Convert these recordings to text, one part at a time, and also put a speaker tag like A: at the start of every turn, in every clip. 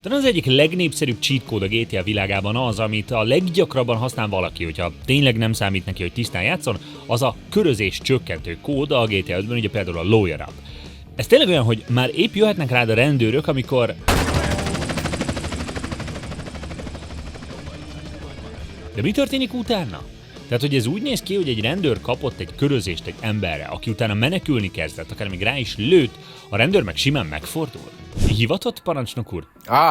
A: Talán az egyik legnépszerűbb cheat code a GTA világában az, amit a leggyakrabban használ valaki, hogyha tényleg nem számít neki, hogy tisztán játszon, az a körözés csökkentő kód a GTA 5-ben, ugye például a Lawyer Up. Ez tényleg olyan, hogy már épp jöhetnek rád a rendőrök, amikor... De mi történik utána? Tehát, hogy ez úgy néz ki, hogy egy rendőr kapott egy körözést egy emberre, aki utána menekülni kezdett, akár még rá is lőtt, a rendőr meg simán megfordul. Hivatott, parancsnok úr?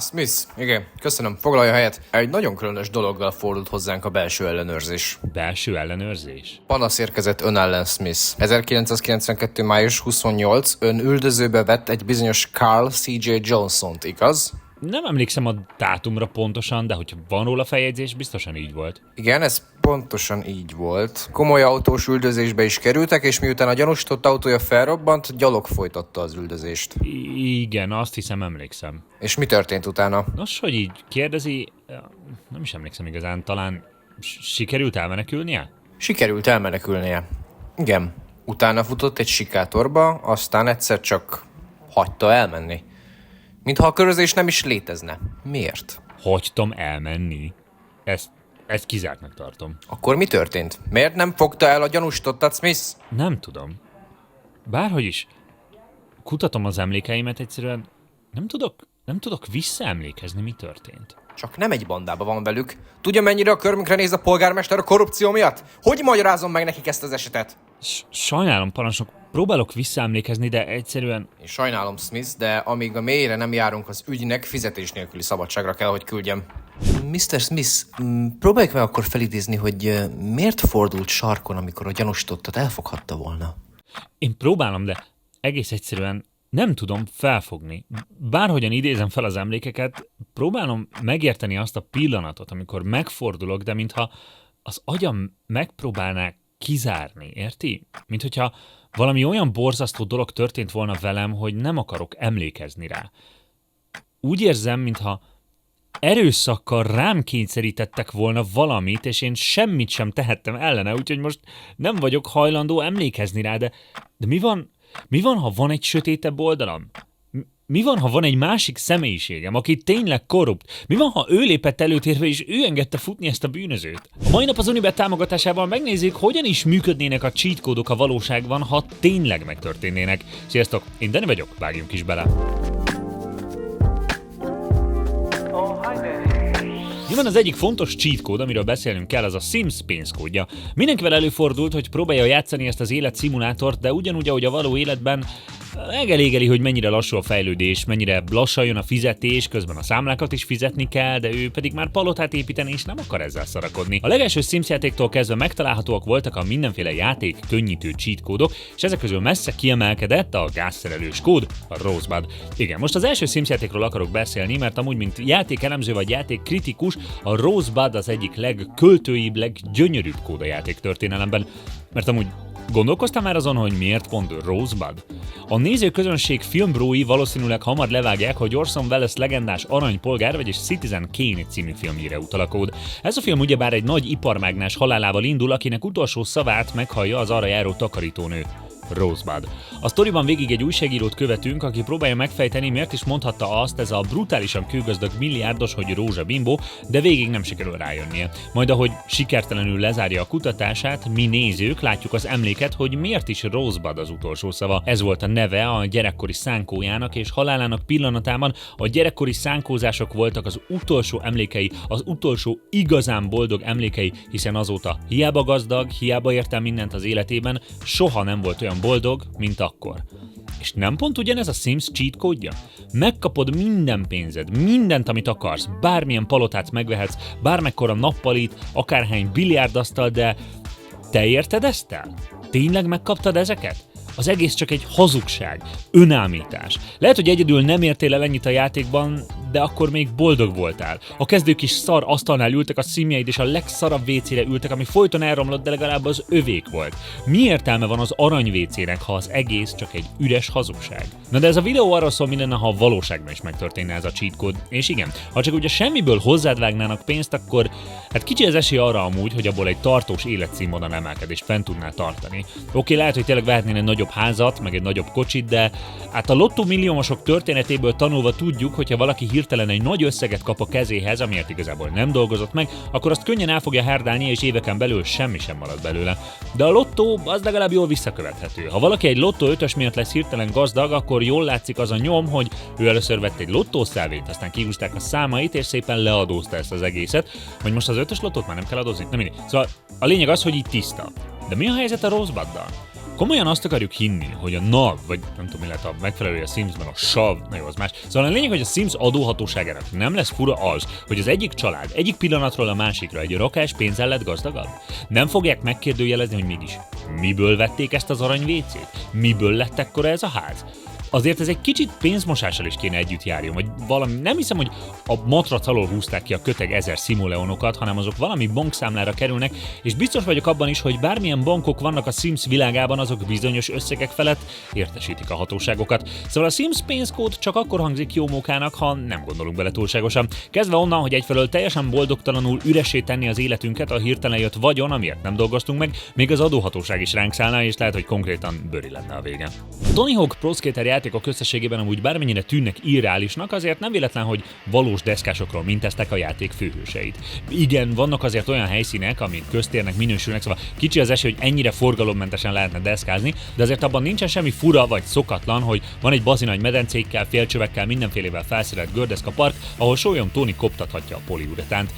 B: Smith, igen, köszönöm, foglalja helyet. Egy nagyon különös dologgal fordult hozzánk a belső ellenőrzés.
A: Belső ellenőrzés?
B: Panasz érkezett ön ellen, Smith. 1992. május 28 ön üldözőbe vett egy bizonyos Carl C.J. Johnson-t, igaz?
A: Nem emlékszem a dátumra pontosan, de hogyha van róla feljegyzés, biztosan így volt.
B: Igen, ez pontosan így volt. Komoly autós üldözésbe is kerültek, és miután a gyanúsított autója felrobbant, gyalog folytatta az üldözést.
A: Igen, azt hiszem, emlékszem.
B: És mi történt utána?
A: Nos, hogy így kérdezi, nem is emlékszem igazán, talán sikerült elmenekülnie?
B: Sikerült elmenekülnie. Igen. Utána futott egy sikátorba, aztán egyszer csak hagyta elmenni. Mintha a körözés nem is létezne. Miért?
A: Hagytam elmenni? Ezt kizártnak tartom.
B: Akkor mi történt? Miért nem fogta el a gyanúsítottat, Smith?
A: Nem tudom. Bárhogy is. Kutatom az emlékeimet, egyszerűen nem tudok visszaemlékezni, mi történt.
B: Csak nem egy bandában van velük. Tudja, mennyire a körmünkre néz a polgármester a korrupció miatt? Hogy magyarázom meg nekik ezt az esetet?
A: Sajnálom, parancsnok, próbálok visszaemlékezni, de egyszerűen...
B: Én sajnálom, Smith, de amíg a mélyre nem járunk az ügynek, fizetés nélküli szabadságra kell, hogy küldjem. Mr. Smith, próbáljuk meg akkor felidézni, hogy miért fordult sarkon, amikor a gyanúsítottat elfoghatta volna?
A: Én próbálom, de egész egyszerűen nem tudom felfogni. Bárhogyan idézem fel az emlékeket, próbálom megérteni azt a pillanatot, amikor megfordulok, de mintha az agyam megpróbálná kizárni, érti? Mint hogyha valami olyan borzasztó dolog történt volna velem, hogy nem akarok emlékezni rá. Úgy érzem, mintha erőszakkal rám kényszerítettek volna valamit, és én semmit sem tehettem ellene, úgyhogy most nem vagyok hajlandó emlékezni rá, de mi van, ha van egy sötétebb oldalam? Mi van, ha van egy másik személyiségem, aki tényleg korrupt? Mi van, ha ő lépett előtérbe, és ő engedte futni ezt a bűnözőt? A mai nap az Unibet támogatásával megnézzük, hogyan is működnének a cheat kódok a valóságban, ha tényleg megtörténnének. Sziasztok, én Dani vagyok, vágjunk is bele! Nyilván az egyik fontos cheat kód, amiről beszélnünk kell, az a Sims pénzkódja. Mindenkivel előfordult, hogy próbálja játszani ezt az életszimulátort, de ugyanúgy, ahogy a való életben megelégeli, hogy mennyire lassú a fejlődés, mennyire lassan jön a fizetés, közben a számlákat is fizetni kell, de ő pedig már palotát építeni és nem akar ezzel szarakodni. A legelső Sims játéktól kezdve megtalálhatóak voltak a mindenféle játék könnyítő cheat kódok, és ezek közül messze kiemelkedett a gázszerelős kód, a Rosebud. Igen, most az első Sims játékról akarok beszélni, mert amúgy mint játékelemző vagy játékkritikus, a Rosebud az egyik legköltőibb, leggyönyörűbb kód a játék történelemben, mert amúgy gondolkoztál már azon, hogy miért pont Rosebud? A nézőközönség filmbrói valószínűleg hamar levágják, hogy Orson Welles legendás aranypolgár, vagyis Citizen Kane című filmjére utal a kód. Ez a film ugyebár egy nagy iparmágnás halálával indul, akinek utolsó szavát meghallja az arra járó takarítónő. Rosebud. A sztoriban végig egy újságírót követünk, aki próbálja megfejteni, miért is mondhatta azt ez a brutálisan kőgazdag milliárdos, hogy rózsabimbó, de végig nem sikerül rájönnie. Majd ahogy sikertelenül lezárja a kutatását, mi nézők látjuk az emléket, hogy miért is Rosebud az utolsó szava. Ez volt a neve a gyerekkori szánkójának, és halálának pillanatában a gyerekkori szánkózások voltak az utolsó emlékei, az utolsó igazán boldog emlékei, hiszen azóta hiába gazdag, hiába ért el mindent az életében, soha nem volt olyan boldog, mint akkor. És nem pont ugyanez a Sims cheat kódja? Megkapod minden pénzed, mindent, amit akarsz, bármilyen palotát megvehetsz, bármekkora nappalit, akárhány biliárdasztal, de te érted ezt el? Tényleg megkaptad ezeket? Az egész csak egy hazugság, önállítás. Lehet, hogy egyedül nem értél el ennyit a játékban, de akkor még boldog voltál. A kezdők is szar asztalnál ültek a szimjeid, és a legszarabb WC-re ültek, ami folyton elromlott, de legalább az övék volt. Mi értelme van az arany WC-nek, ha az egész csak egy üres hazugság? Na de ez a videó arról szól, mi lenne, ha a valóságban is megtörténne ez a cheat kód. És igen, ha csak ugye semmiből hozzád vágnának pénzt, akkor hát kicsi az esély arra amúgy, hogy abból egy tartós életszínvonal emelkedést fent tudnál tartani. Oké, lehet, hogy tényleg vehetnél egy nagyon nagyobb házat, meg egy nagyobb kocsit, de hát a lottó milliómosok történetéből tanulva tudjuk, hogyha valaki hirtelen egy nagy összeget kap a kezéhez, amiért igazából nem dolgozott meg, akkor azt könnyen el fogja hárdálni, és éveken belül semmi sem marad belőle. De a lottó az legalább jól visszakövethető. Ha valaki egy lottó 5-ös miatt lesz hirtelen gazdag, akkor jól látszik az a nyom, hogy ő először vett egy lottószelvényt, aztán kihúzták a számait, és szépen leadózta ezt az egészet. Hogy most az 5-ös lottót már nem kell adózni? Nem mindegy. Szóval a lényeg az, hogy így tiszta. De mi a helyzet a Rosebuddal? Komolyan azt akarjuk hinni, hogy a NAV, vagy nem tudom mi lehet a megfelelője a Simsben, a SAV, na jó, az más. Szóval a lényeg, hogy a Sims adóhatóságának nem lesz fura az, hogy az egyik család egyik pillanatról a másikra egy rakás pénzzel lett gazdagabb? Nem fogják megkérdőjelezni, hogy mégis miből vették ezt az arany vécét? Miből lett ekkora ez a ház? Azért ez egy kicsit pénzmosással is kéne együtt járjon, vagy valami, nem hiszem, hogy a matrac alól húzták ki a köteg 1000 simoleonokat, hanem azok valami bankszámlára kerülnek, és biztos vagyok abban is, hogy bármilyen bankok vannak a Sims világában, azok bizonyos összegek felett értesítik a hatóságokat. Szóval a Sims pénzkód csak akkor hangzik jó mókának, ha nem gondolunk bele túlságosan. Kezdve onnan, hogy egyfelől teljesen boldogtalanul üressé tenni az életünket a hirtelen jött vagyon, amiért nem dolgoztunk meg, még az adóhatóság is ránk szállna, és lehet, hogy konkrétan bőri lenne a vége. Tony Hawk Pro Skater játékok összességében amúgy bármennyire tűnnek irreálisnak, azért nem véletlen, hogy valós deszkásokról mintázták a játék főhőseit. Igen, vannak azért olyan helyszínek, amik köztérnek minősülnek, szóval kicsi az esély, hogy ennyire forgalommentesen lehetne deszkázni, de azért abban nincsen semmi fura vagy szokatlan, hogy van egy bazinagy medencékkel, félcsövekkel, mindenfélevel felszerelt gördeszka park, ahol sólyom Tony koptathatja a poliuretánt.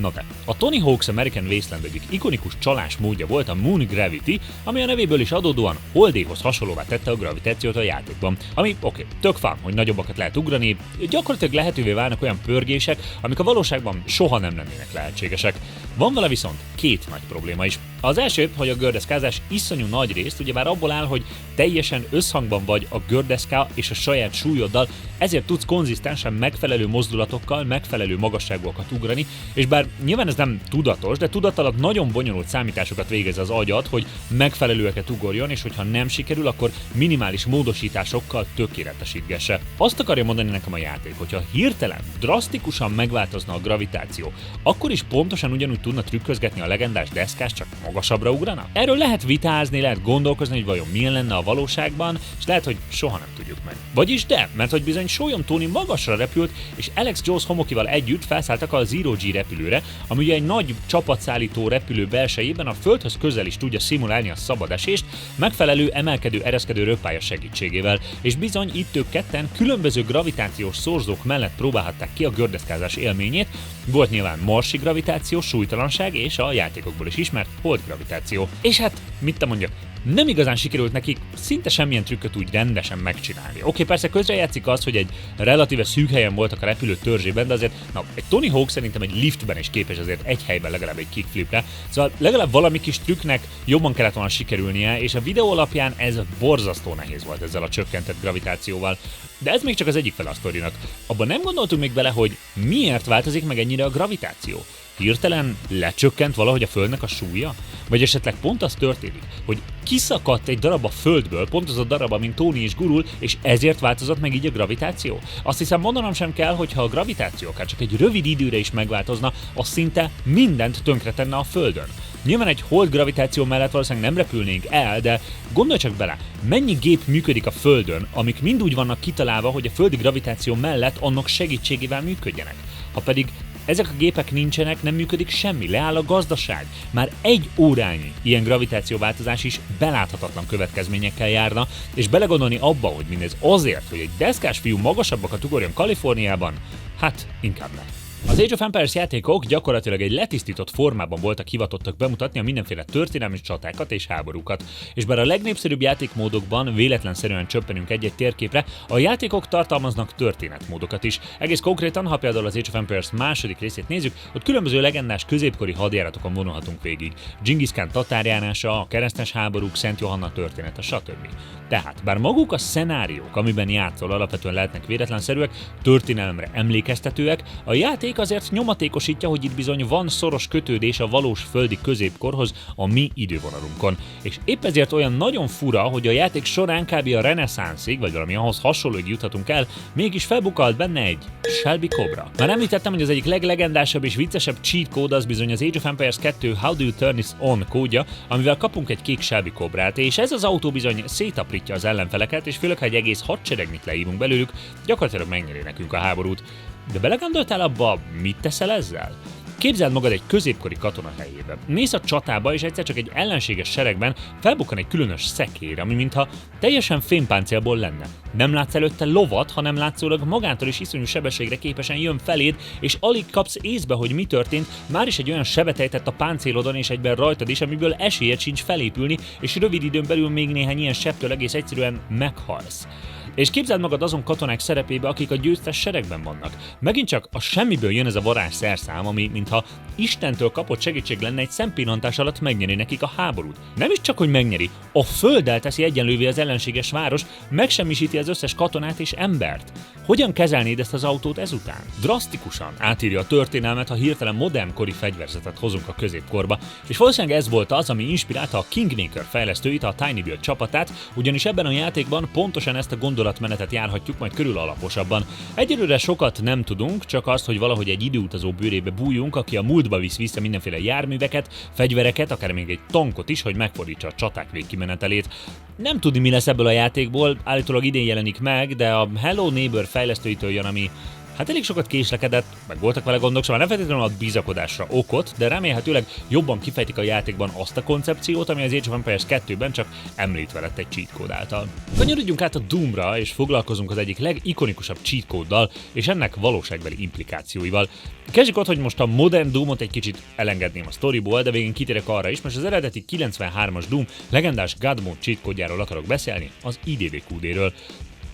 A: Na de, a Tony Hawk's American Wasteland egyik ikonikus csalás módja volt a Moon Gravity, ami a nevéből is adódóan holdéhoz hasonlóvá tette a gravitációt a játékban. Ami tök fán, hogy nagyobbakat lehet ugrani, gyakorlatilag lehetővé válnak olyan pörgések, amik a valóságban soha nem lennének lehetségesek. Van vele viszont két nagy probléma is. Az első, hogy a gördeszkázás iszonyú nagy részt ugyebár abból áll, hogy teljesen összhangban vagy a gördeszká és a saját súlyoddal, ezért tudsz konzisztensen megfelelő mozdulatokkal, megfelelő magasságokat ugrani, és bár nyilván ez nem tudatos, de tudatalatt nagyon bonyolult számításokat végez az agyad, hogy megfelelőeket ugorjon, és hogyha nem sikerül, akkor minimális módosításokkal tökéletesítgesse. Azt akarja mondani nekem a játék, hogyha hirtelen, drasztikusan megváltozna a gravitáció, akkor is pontosan ugyanúgy tudna trükközgetni a legendás deszkás, csak magasabbra ugrana? Erről lehet vitázni, lehet gondolkozni, hogy vajon milyen lenne a valóságban, és lehet, hogy soha nem tudjuk meg. Vagyis de, mert hogy bizony sólyom Tony magasra repült, és Alex Jones homokival együtt felszálltak a Zero G repülőre, ami ugye egy nagy csapatszállító repülő belsejében a földhöz közel is tudja szimulálni a szabad esést, megfelelő emelkedő ereszkedő röppálya segítségével, és bizony itt ők ketten különböző gravitációs szorzók mellett próbálhatták ki a gördeszkázás élményét. Volt nyilván marsi gravitáció, súlytalanság és a játékokból is ismert holdgravitáció. És hát, mit te mondjak, nem igazán sikerült nekik szinte semmilyen trükköt úgy rendesen megcsinálni. Oké, persze közrejátszik az, hogy egy relatíve szűk helyen voltak a repülő törzsében, de azért egy Tony Hawk szerintem egy liftben is képes azért egy helyben legalább egy kickflipre, szóval legalább valami kis trükknek jobban kellett volna sikerülnie, és a videó alapján ez borzasztó nehéz volt ezzel a csökkentett gravitációval. De ez még csak az egyik fele a sztorinak. Abban nem gondoltunk még bele, hogy miért változik meg ennyire a gravitáció. Hirtelen lecsökkent valahogy a Földnek a súlya? Vagy esetleg pont az történik, hogy kiszakadt egy darab a Földből, pont az a darab, amin Tony is gurul, és ezért változott meg így a gravitáció? Azt hiszem mondanom sem kell, hogy ha a gravitáció akár csak egy rövid időre is megváltozna, az szinte mindent tönkretenne a Földön. Nyilván egy hold gravitáció mellett valószínűleg nem repülnénk el, de gondolj csak bele, mennyi gép működik a Földön, amik mind úgy vannak kitalálva, hogy a földi gravitáció mellett annak segítségével működjenek. Ha pedig ezek a gépek nincsenek, nem működik semmi, leáll a gazdaság. Már egy órányi ilyen gravitációváltozás is beláthatatlan következményekkel járna, és belegondolni abba, hogy mindez azért, hogy egy deszkás fiú magasabbakat ugorjon Kaliforniában, hát inkább nem. Az Age of Empires játékok gyakorlatilag egy letisztított formában voltak hivatottak bemutatni a mindenféle történelmi csatákat és háborúkat. És bár a legnépszerűbb játékmódokban véletlenszerűen csöppenünk egy-egy térképre, a játékok tartalmaznak történetmódokat is. Egész konkrétan, ha például az Age of Empires második részét nézzük, ott különböző legendás középkori hadjáratokon vonulhatunk végig. Dzsingisz Kán tatárjárása, a keresztes háborúk, Szent Johanna története, stb. Tehát, bár maguk a szenáriók, amiben játszol, alapvetően lehetnek véletlenszerűek, történelemre emlékeztetőek, a játék játék azért nyomatékosítja, hogy itt bizony van szoros kötődés a valós földi középkorhoz a mi idővonalunkon. És épp ezért olyan nagyon fura, hogy a játék során kb. A reneszánszig, vagy valami ahhoz hasonlóig juthatunk el, mégis felbukalt benne egy Shelby Cobra. Már említettem, hogy az egyik leglegendásabb és viccesebb cheat kód az bizony az Age of Empires 2 How do you turn this on kódja, amivel kapunk egy kék Shelby Cobrát, és ez az autó bizony szétaprítja az ellenfeleket, és főleg, ha egy egész hadseregnit leívunk belőlük, gyakorlatilag megnyeri nekünk a háborút. De belegondoltál abba, mit teszel ezzel? Képzeld magad egy középkori katona helyébe. Mész a csatába, és egyszer csak egy ellenséges seregben felbukkan egy különös szekér, ami mintha teljesen fémpáncélból lenne. Nem látsz előtte lovat, hanem látszólag magától is iszonyú sebességre képesen jön feléd, és alig kapsz észbe, hogy mi történt, már is egy olyan sebet ejtett a páncélodon és egyben rajtad is, amiből esélyed sincs felépülni, és rövid időn belül még néhány ilyen sebtől egész egyszerűen meghalsz. És képzeld magad azon katonák szerepébe, akik a győztes seregben vannak. Megint csak a semmiből jön ez a varázsszerszám, ami mintha Istentől kapott segítség lenne, egy szempillantás alatt megnyeri nekik a háborút. Nem is csak, hogy megnyeri, a földdel teszi egyenlővé az ellenséges város, megsemmisíti az összes katonát és embert. Hogyan kezelnéd ezt az autót ezután? Drasztikusan átírja a történelmet, ha hirtelen modernkori fegyverzetet hozunk a középkorba, és valószínűleg ez volt az, ami inspirálta a Kingmaker fejlesztőit, a Tiny Build csapatát, ugyanis ebben a játékban pontosan ezt a gondolatmenetet járhatjuk majd körül alaposabban. Egyelőre sokat nem tudunk, csak azt, hogy valahogy egy időutazó bőrébe bújjunk, aki a múltba visz vissza mindenféle járműveket, fegyvereket, akár még egy tankot is, hogy megfordítsa a csaták végkimenetelét. Nem tudni, mi lesz ebből a játékból, állítólag idén jelenik meg, de a Hello Neighbor fejlesztőitől jön, ami hát elég sokat késlekedett, meg voltak vele gondok, szóval nem feltétlenül ad bizakodásra okot, de remélhetőleg jobban kifejtik a játékban azt a koncepciót, ami az Age of Empires 2-ben csak említve lett egy cheat kód által. Kanyarodjunk át a Doomra, és foglalkozunk az egyik legikonikusabb cheat kóddal, és ennek valóságbeli implikációival. Kezdjük ott, hogy most a modern Doomot egy kicsit elengedném a sztoriból, de végén kitérek arra is, most az eredeti 93-as Doom legendás God Mode cheat kódjáról akarok beszélni, az IDDQD-ről.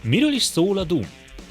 A: Miről is szól a Doom?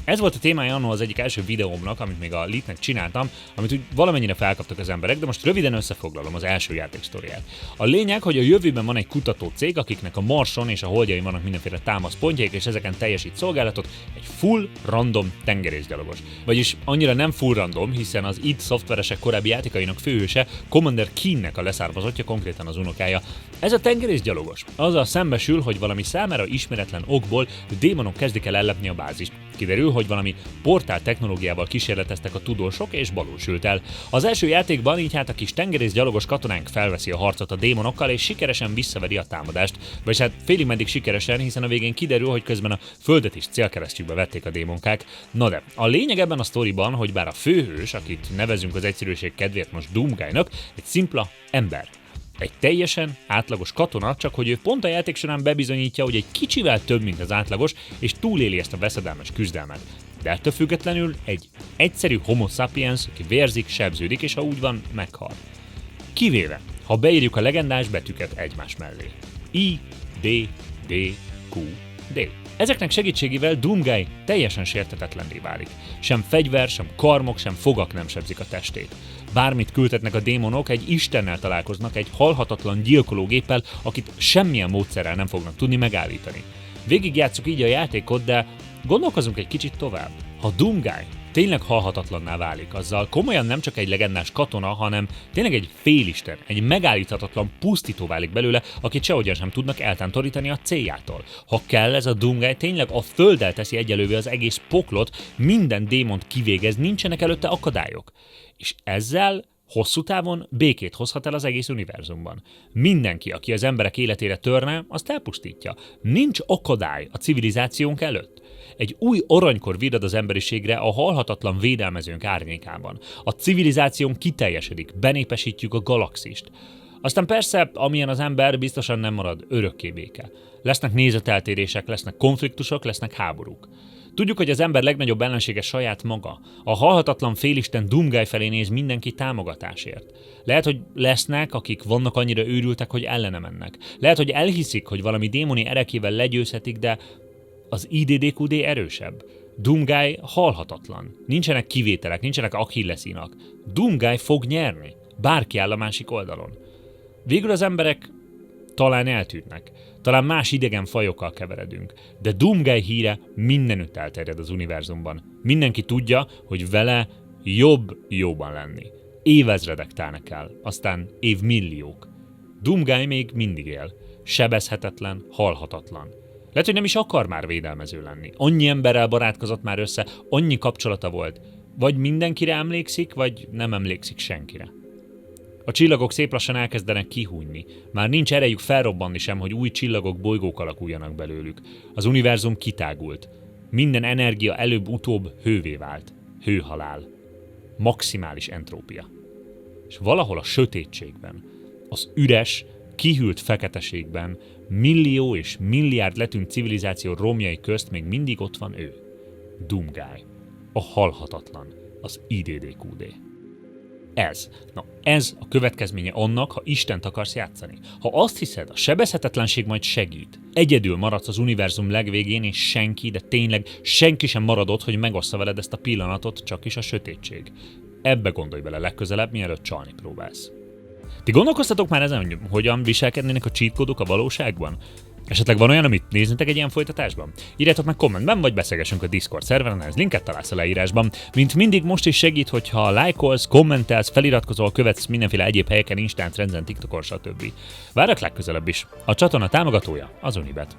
A: Ez volt a témája annól az egyik első videómnak, amit még a Leaknek csináltam, amit úgy valamennyire felkaptak az emberek, de most röviden összefoglalom az első játék sztoriát. A lényeg, hogy a jövőben van egy kutatócég, akiknek a Marson és a Holdjain vannak mindenféle támaszpontjaik, és ezeken teljesít szolgálatot egy full random tengerészgyalogos. Vagyis annyira nem full random, hiszen az id szoftveresek korábbi játékainak főhőse Commander Keennek a leszármazottja, konkrétan az unokája. Ez a tengerészgyalogos azzal szembesül, hogy valami számára ismeretlen okból démonok kezdik el ellepni a bázist. Kiderül, hogy valami portál technológiával kísérleteztek a tudósok, és balul el. Az első játékban így hát a kis tengerészgyalogos katonánk felveszi a harcot a démonokkal, és sikeresen visszaveri a támadást. Vagyis hát félig meddig sikeresen, hiszen a végén kiderül, hogy közben a földet is célkeresztjükbe vették a démonkák. Na de, a lényeg ebben a sztoriban, hogy bár a főhős, akit nevezünk az egyszerűség kedvéért most Doomguy-nak, egy szimpla ember. Egy teljesen átlagos katona, csak hogy ő pont a játék során bebizonyítja, hogy egy kicsivel több, mint az átlagos, és túléli ezt a veszedelmes küzdelmet. De ettől függetlenül egy egyszerű homo sapiens, aki vérzik, sebződik, és ha úgy van, meghal. Kivéve, ha beírjuk a legendás betűket egymás mellé. I, D, D, Q, D. Ezeknek segítségével Doomguy teljesen sérthetetlenné válik. Sem fegyver, sem karmok, sem fogak nem sebzik a testét. Bármit küldhetnek a démonok, egy istennel találkoznak, egy halhatatlan gyilkológéppel, akit semmilyen módszerrel nem fognak tudni megállítani. Végigjátsszuk így a játékot, de gondolkozunk egy kicsit tovább. Ha Doomguy tényleg halhatatlanná válik, azzal komolyan nem csak egy legendás katona, hanem tényleg egy félisten, egy megállíthatatlan pusztító válik belőle, akit sehogyan sem tudnak eltántorítani a céljától. Ha kell, ez a Doomguy tényleg a földdel teszi egyelővé az egész poklot, minden démont kivégez, nincsenek előtte akadályok. És ezzel hosszú távon békét hozhat el az egész univerzumban. Mindenki, aki az emberek életére törne, azt elpusztítja. Nincs akadály a civilizációnk előtt. Egy új aranykor virrad az emberiségre a halhatatlan védelmezőnk árnyékában. A civilizációnk kiteljesedik, benépesítjük a galaxist. Aztán persze, amilyen az ember, biztosan nem marad örökké béke. Lesznek nézeteltérések, lesznek konfliktusok, lesznek háborúk. Tudjuk, hogy az ember legnagyobb ellensége saját maga. A halhatatlan félisten Doomguy felé néz mindenki támogatásért. Lehet, hogy lesznek, akik vannak annyira őrültek, hogy ellene mennek. Lehet, hogy elhiszik, hogy valami démoni erekével legyőzhetik, de az IDDQD erősebb. Doomguy halhatatlan. Nincsenek kivételek, nincsenek Achilleszinak. Doomguy fog nyerni. Bárki áll a másik oldalon. Végül az emberek talán eltűnnek. Talán más idegen fajokkal keveredünk, de Doomguy híre mindenütt elterjed az univerzumban. Mindenki tudja, hogy vele jóban lenni. Évezredek telnek el, aztán évmilliók. Doomguy még mindig él. Sebezhetetlen, halhatatlan. Lehet, hogy nem is akar már védelmező lenni. Annyi emberrel barátkozott már össze, annyi kapcsolata volt. Vagy mindenkire emlékszik, vagy nem emlékszik senkire. A csillagok szép lassan elkezdenek kihújni. Már nincs erejük felrobbanni sem, hogy új csillagok, bolygók alakuljanak belőlük. Az univerzum kitágult. Minden energia előbb-utóbb hővé vált. Hőhalál. Maximális entrópia. És valahol a sötétségben, az üres, kihűlt feketeségben, millió és milliárd letűnt civilizáció romjai közt még mindig ott van ő. Doomguy. A halhatatlan. Az IDDQD. Ez a következménye annak, ha Istent akarsz játszani. Ha azt hiszed, a sebezhetetlenség majd segít. Egyedül maradsz az univerzum legvégén, és senki, de tényleg senki sem marad ott, hogy megossza veled ezt a pillanatot, csak is a sötétség. Ebbe gondolj bele legközelebb, mielőtt csalni próbálsz. Ti gondolkoztatok már ezen, hogy hogyan viselkednének a cheat kódok a valóságban? Esetleg van olyan, amit néznetek egy ilyen folytatásban? Írjátok meg kommentben, vagy beszélgessünk a Discord szerveren, ez linket találsz a leírásban. Mint mindig most is segít, hogyha lájkolsz, kommentelsz, feliratkozol, követsz mindenféle egyéb helyeken, Instán, Trendzen, TikTokon, stb. Várok legközelebb is. A csatorna támogatója az Unibet.